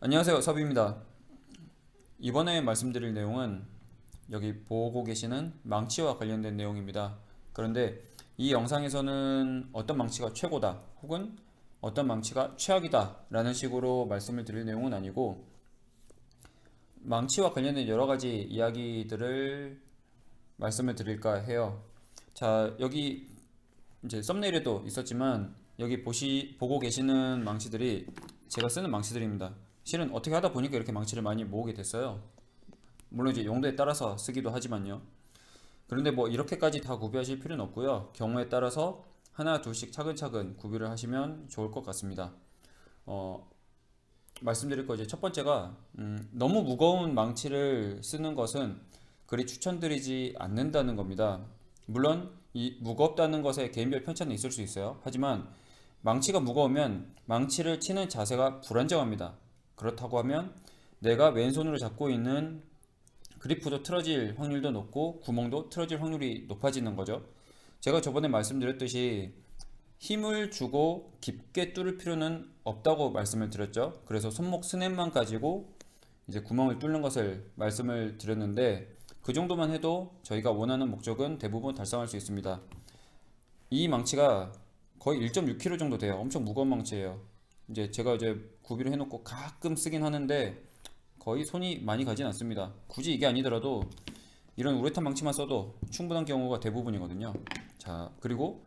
안녕하세요, 섭입니다. 이번에 말씀드릴 내용은 여기 보고 계시는 망치와 관련된 내용입니다. 그런데 이 영상에서는 어떤 망치가 최고다 혹은 어떤 망치가 최악이다 라는 식으로 말씀을 드릴 내용은 아니고, 망치와 관련된 여러 가지 이야기들을 말씀을 드릴까 해요. 자, 여기 이제 썸네일에도 있었지만 여기 보고 계시는 망치들이 제가 쓰는 망치들입니다. 실은 어떻게 하다 보니까 이렇게 망치를 많이 모으게 됐어요. 물론 이제 용도에 따라서 쓰기도 하지만요. 그런데 뭐 이렇게까지 다 구비하실 필요는 없고요. 경우에 따라서 하나 둘씩 차근차근 구비를 하시면 좋을 것 같습니다. 어, 말씀드릴 거 이제 첫 번째가, 너무 무거운 망치를 쓰는 것은 그리 추천드리지 않는다는 겁니다. 물론 이 무겁다는 것에 개인별 편차는 있을 수 있어요. 하지만 망치가 무거우면 망치를 치는 자세가 불안정합니다. 그렇다고 하면 내가 왼손으로 잡고 있는 그리프도 틀어질 확률도 높고 구멍도 틀어질 확률이 높아지는 거죠. 제가 저번에 말씀드렸듯이 힘을 주고 깊게 뚫을 필요는 없다고 말씀을 드렸죠. 그래서 손목 스냅만 가지고 이제 구멍을 뚫는 것을 말씀을 드렸는데, 그 정도만 해도 저희가 원하는 목적은 대부분 달성할 수 있습니다. 이 망치가 거의 1.6kg 정도 돼요. 엄청 무거운 망치예요. 이제 제가 이제 구비를 해놓고 가끔 쓰긴 하는데 거의 손이 많이 가진 않습니다. 굳이 이게 아니더라도 이런 우레탄 망치만 써도 충분한 경우가 대부분이거든요. 자, 그리고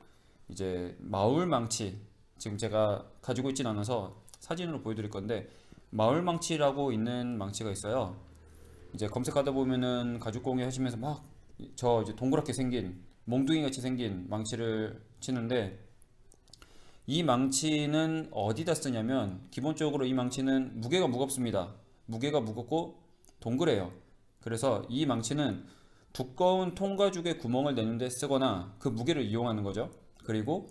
이제 마울 망치, 지금 제가 가지고 있진 않아서 사진으로 보여드릴 건데, 마울 망치라고 있는 망치가 있어요. 이제 검색하다 보면은 가죽 공예 하시면서 막 저 이제 동그랗게 생긴 몽둥이 같이 생긴 망치를 치는데, 이 망치는 어디다 쓰냐면 기본적으로 이 망치는 무게가 무겁습니다. 무게가 무겁고 동그래요. 그래서 이 망치는 두꺼운 통가죽에 구멍을 내는 데 쓰거나 그 무게를 이용하는 거죠. 그리고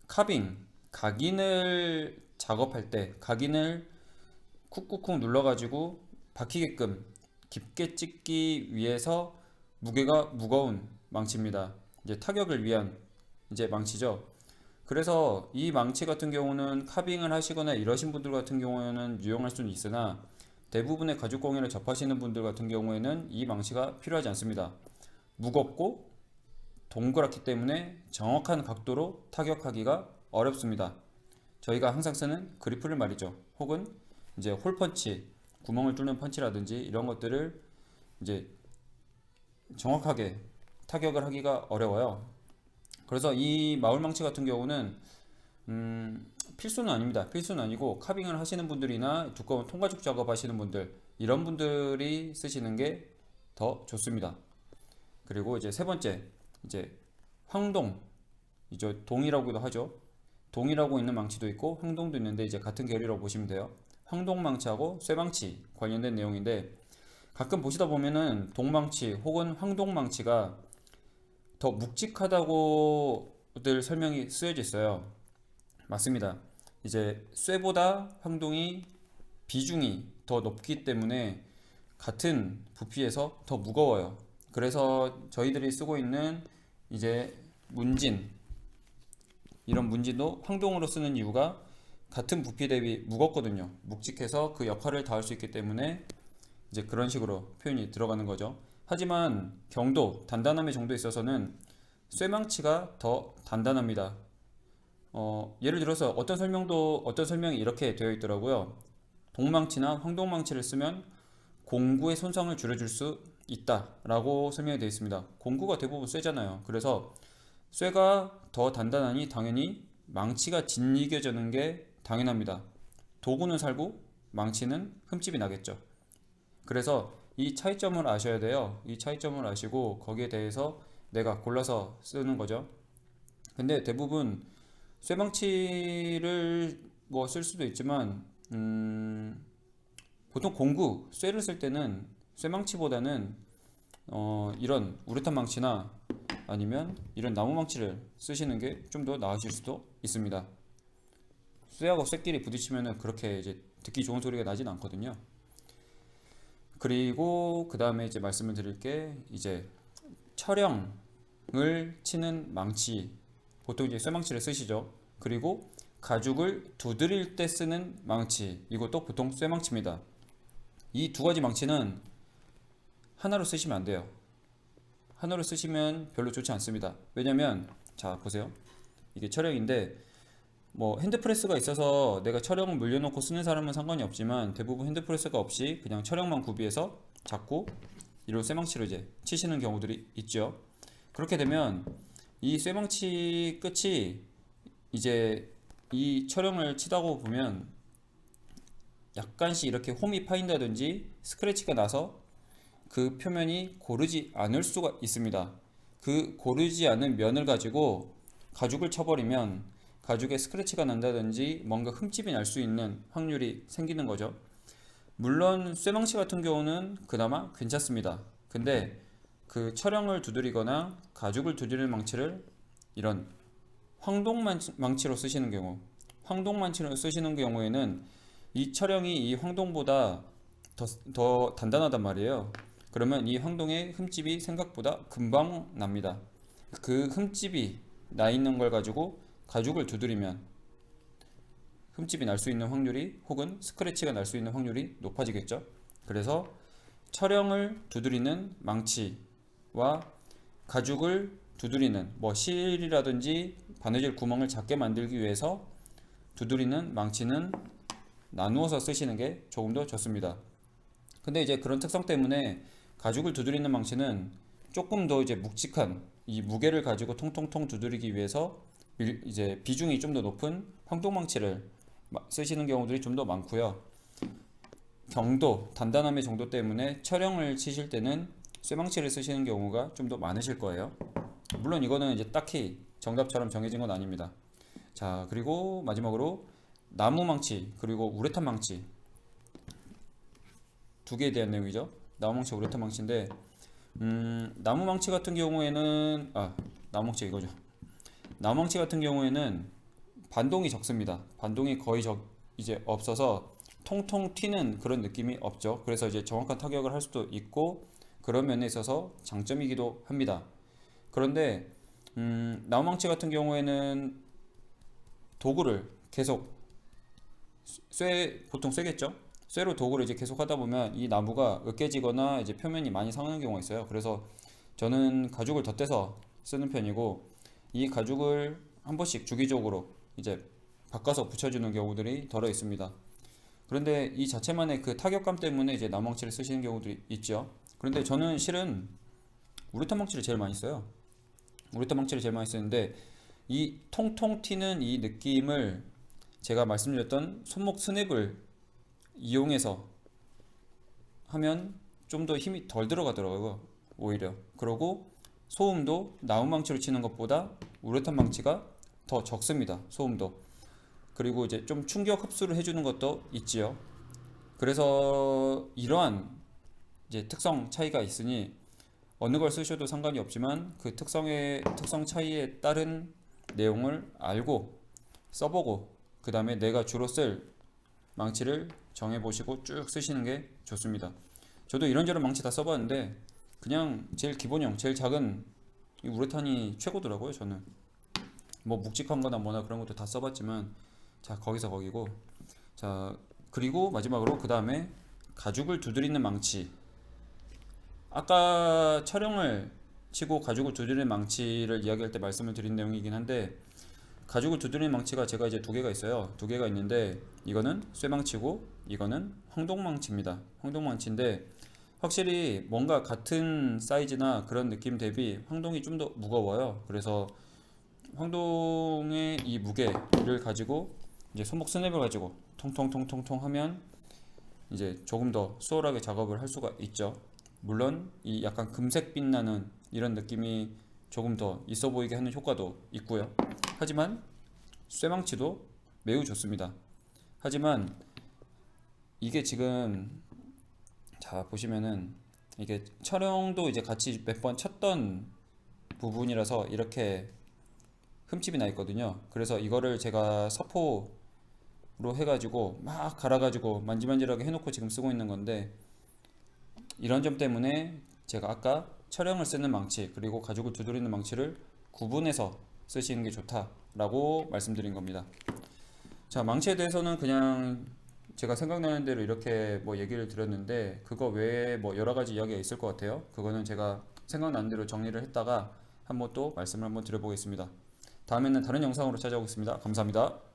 카빙, 각인을 작업할 때 각인을 쿡쿡쿡 눌러가지고 박히게끔 깊게 찍기 위해서 무게가 무거운 망치입니다. 이제 타격을 위한 이제 망치죠. 그래서 이 망치 같은 경우는 카빙을 하시거나 이러신 분들 같은 경우에는 유용할 수는 있으나, 대부분의 가죽 공예를 접하시는 분들 같은 경우에는 이 망치가 필요하지 않습니다. 무겁고 동그랗기 때문에 정확한 각도로 타격하기가 어렵습니다. 저희가 항상 쓰는 그리프를 말이죠. 혹은 이제 홀펀치, 구멍을 뚫는 펀치라든지 이런 것들을 이제 정확하게 타격을 하기가 어려워요. 그래서 이 마울망치 같은 경우는 필수는 아닙니다. 필수는 아니고 카빙을 하시는 분들이나 두꺼운 통가죽 작업 하시는 분들, 이런 분들이 쓰시는 게 더 좋습니다. 그리고 이제 세 번째, 이제 황동, 이제 동이라고도 하죠. 동이라고 있는 망치도 있고 황동도 있는데 이제 같은 계열이라고 보시면 돼요. 황동망치하고 쇠망치 관련된 내용인데, 가끔 보시다 보면은 동망치 혹은 황동망치가 더 묵직하다고들 설명이 쓰여져 있어요. 맞습니다. 이제 쇠보다 황동이 비중이 더 높기 때문에 같은 부피에서 더 무거워요. 그래서 저희들이 쓰고 있는 이제 문진, 이런 문진도 황동으로 쓰는 이유가 같은 부피 대비 무겁거든요. 묵직해서 그 역할을 다할 수 있기 때문에 이제 그런 식으로 표현이 들어가는 거죠. 하지만 경도, 단단함의 정도에 있어서는 쇠망치가 더 단단합니다. 예를 들어서 어떤 설명이 이렇게 되어 있더라고요. 동망치나 황동망치를 쓰면 공구의 손상을 줄여줄 수 있다라고 설명이 되어 있습니다. 공구가 대부분 쇠잖아요. 그래서 쇠가 더 단단하니 당연히 망치가 짓이겨지는 게 당연합니다. 도구는 살고 망치는 흠집이 나겠죠. 그래서 이 차이점을 아셔야 돼요. 이 차이점을 아시고 거기에 대해서 내가 골라서 쓰는 거죠. 근데 대부분 쇠망치를 뭐 쓸 수도 있지만, 보통 공구 쇠를 쓸 때는 쇠망치보다는 이런 우레탄 망치나 아니면 이런 나무 망치를 쓰시는 게 좀 더 나으실 수도 있습니다. 쇠하고 쇠끼리 부딪히면은 그렇게 이제 듣기 좋은 소리가 나진 않거든요. 그리고 그 다음에 이제 말씀을 드릴 게, 이제 철형을 치는 망치, 보통 이제 쇠망치를 쓰시죠. 그리고 가죽을 두드릴 때 쓰는 망치, 이것도 보통 쇠망치입니다. 이 두 가지 망치는 하나로 쓰시면 안 돼요. 하나로 쓰시면 별로 좋지 않습니다. 왜냐면 자 보세요. 이게 촬영인데 뭐 핸드프레스가 있어서 내가 촬영을 물려놓고 쓰는 사람은 상관이 없지만 대부분 핸드프레스가 없이 그냥 촬영만 구비해서 잡고 이런 쇠망치로 이제 치시는 경우들이 있죠. 그렇게 되면 이 쇠망치 끝이 이제 이 촬영을 치다고 보면 약간씩 이렇게 홈이 파인다든지 스크래치가 나서 그 표면이 고르지 않을 수가 있습니다. 그 고르지 않은 면을 가지고 가죽을 쳐버리면 가죽에 스크래치가 난다든지 뭔가 흠집이 날 수 있는 확률이 생기는 거죠. 물론 쇠망치 같은 경우는 그나마 괜찮습니다. 근데 그 촬영을 두드리거나 가죽을 두드리는 망치를 이런 황동망치로 쓰시는 경우, 황동망치로 쓰시는 경우에는 이 촬영이 이 황동보다 더 단단하단 말이에요. 그러면 이 황동의 흠집이 생각보다 금방 납니다. 그 흠집이 나 있는 걸 가지고 가죽을 두드리면 흠집이 날 수 있는 확률이 혹은 스크래치가 날 수 있는 확률이 높아지겠죠. 그래서 촬영을 두드리는 망치와 가죽을 두드리는 뭐 실이라든지 바느질 구멍을 작게 만들기 위해서 두드리는 망치는 나누어서 쓰시는 게 조금 더 좋습니다. 근데 이제 그런 특성 때문에 가죽을 두드리는 망치는 조금 더 이제 묵직한 이 무게를 가지고 통통통 두드리기 위해서 이제 비중이 좀 더 높은 황동망치를 쓰시는 경우들이 좀 더 많고요. 경도, 단단함의 정도 때문에 촬영을 치실 때는 쇠망치를 쓰시는 경우가 좀 더 많으실 거예요. 물론 이거는 이제 딱히 정답처럼 정해진 건 아닙니다. 자, 그리고 마지막으로 나무 망치 그리고 우레탄 망치 두 개에 대한 내용이죠. 나무 망치, 우레탄 망치인데 나무 망치 같은 경우에는 나무 망치 이거죠. 나무 망치 같은 경우에는 반동이 적습니다. 반동이 거의 이제 없어서 통통 튀는 그런 느낌이 없죠. 그래서 이제 정확한 타격을 할 수도 있고 그런 면에 있어서 장점이기도 합니다. 그런데 나무망치 같은 경우에는 도구를 계속 보통 쇠겠죠? 쇠로 도구를 이제 계속 하다 보면 이 나무가 으깨지거나 이제 표면이 많이 상하는 경우가 있어요. 그래서 저는 가죽을 덧대서 쓰는 편이고 이 가죽을 한 번씩 주기적으로 이제 바꿔서 붙여주는 경우들이 덜어 있습니다. 그런데 이 자체만의 그 타격감 때문에 이제 나무망치를 쓰시는 경우들이 있죠. 그런데 저는 실은 우레탄 망치를 제일 많이 써요. 우레탄 망치를 제일 많이 쓰는데 이 통통 튀는 이 느낌을 제가 말씀드렸던 손목 스냅을 이용해서 하면 좀 더 힘이 덜 들어가더라고요. 오히려. 그러고 소음도 나무망치로 치는 것보다 우레탄 망치가 더 적습니다. 소음도. 그리고 이제 좀 충격 흡수를 해주는 것도 있지요. 그래서 이러한 이제 특성 차이가 있으니 어느 걸 쓰셔도 상관이 없지만 그 특성 차이에 따른 내용을 알고 써보고 그 다음에 내가 주로 쓸 망치를 정해보시고 쭉 쓰시는 게 좋습니다. 저도 이런저런 망치 다 써봤는데 그냥 제일 기본형, 제일 작은 이 우레탄이 최고더라고요. 저는 뭐 묵직한 거나 뭐나 그런 것도 다 써봤지만 자 거기서 거기고. 자 그리고 마지막으로 그 다음에 가죽을 두드리는 망치. 아까 촬영을 치고 가죽을 두드리는 망치를 이야기할 때 말씀을 드린 내용이긴 한데 가죽을 두드리는 망치가 제가 이제 두 개가 있어요. 두 개가 있는데 이거는 쇠망치고 이거는 황동망치입니다. 황동망치인데 확실히 뭔가 같은 사이즈나 그런 느낌 대비 황동이 좀 더 무거워요. 그래서 황동의 이 무게를 가지고 이제 손목 스냅을 가지고 통통통통통 하면 이제 조금 더 수월하게 작업을 할 수가 있죠. 물론 이 약간 금색 빛나는 이런 느낌이 조금 더 있어 보이게 하는 효과도 있고요. 하지만 쇠망치도 매우 좋습니다. 하지만 이게 지금 자 보시면은 이게 촬영도 이제 같이 몇 번 쳤던 부분이라서 이렇게 흠집이 나 있거든요. 그래서 이거를 제가 서포로 해가지고 막 갈아가지고 만지만지하게 해놓고 지금 쓰고 있는 건데 이런 점 때문에 제가 아까 촬영을 쓰는 망치 그리고 가죽을 두드리는 망치를 구분해서 쓰시는 게 좋다라고 말씀드린 겁니다. 자, 망치에 대해서는 그냥 제가 생각나는 대로 이렇게 뭐 얘기를 드렸는데 그거 외에 뭐 여러 가지 이야기가 있을 것 같아요. 그거는 제가 생각나는 대로 정리를 했다가 한번 또 말씀을 한번 드려보겠습니다. 다음에는 다른 영상으로 찾아오겠습니다. 감사합니다.